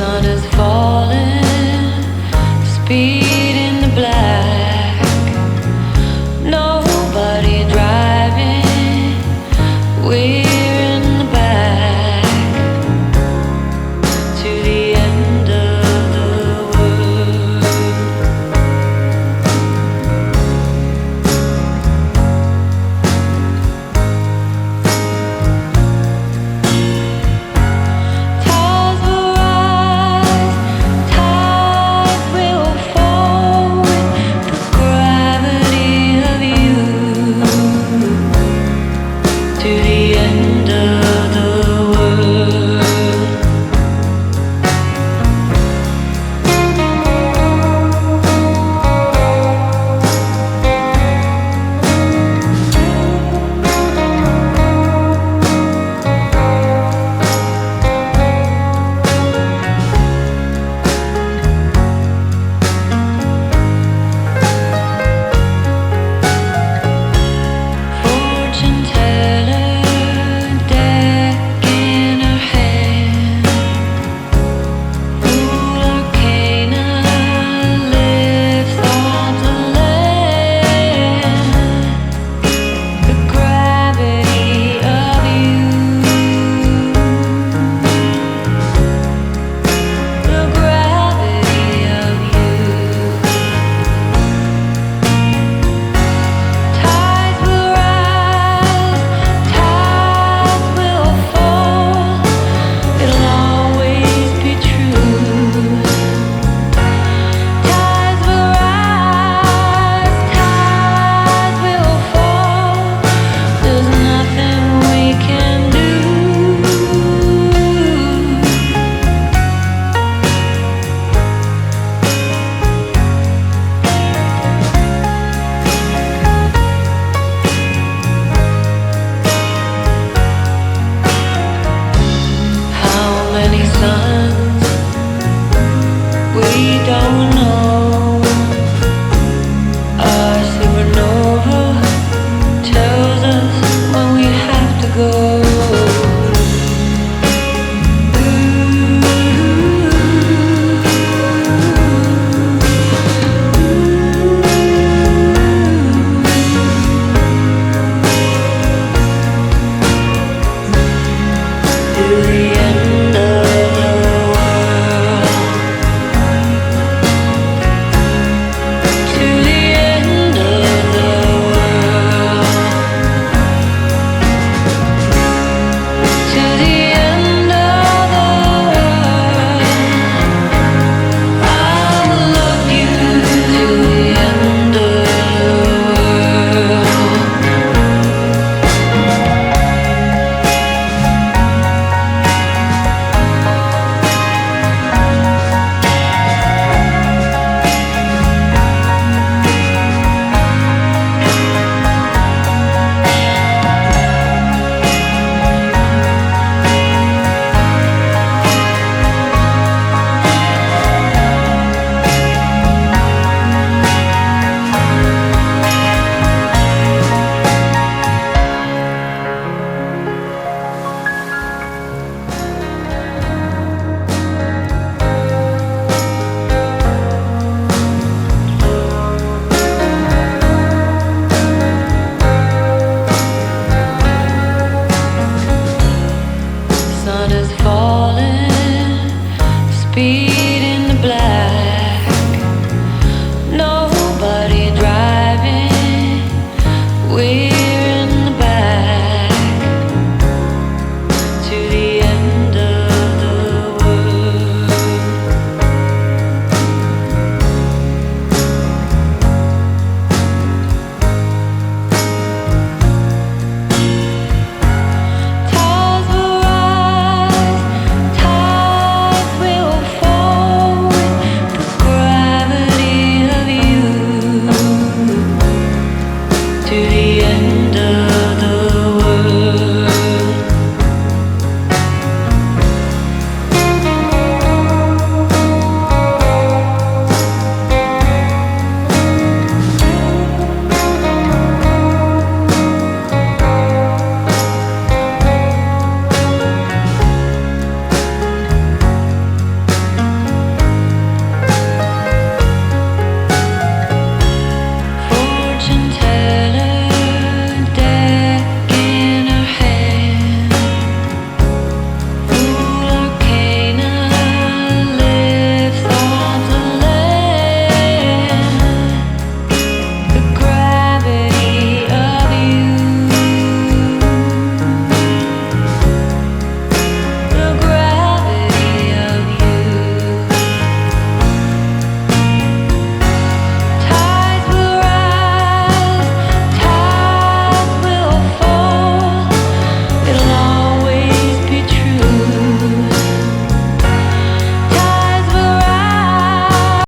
sun is falling, speed in the black. Nobody driving, we're in the back to the end of the world. Tides will rise, tides will fall with the gravity of you to the end of the world. Fortune teller, deck in her hand. Ruler Cana lifts off the land. The gravity of you, the gravity of you. Tides will rise, tides will fall. It'll always be true. Tides will rise, tides will fall. There's nothing we can do. How many suns we don't know. Our supernova tells us when we have to go. To the end of the world. To the end of the world. To the end of the world. I will love you to the end of the world. Sun is falling, speed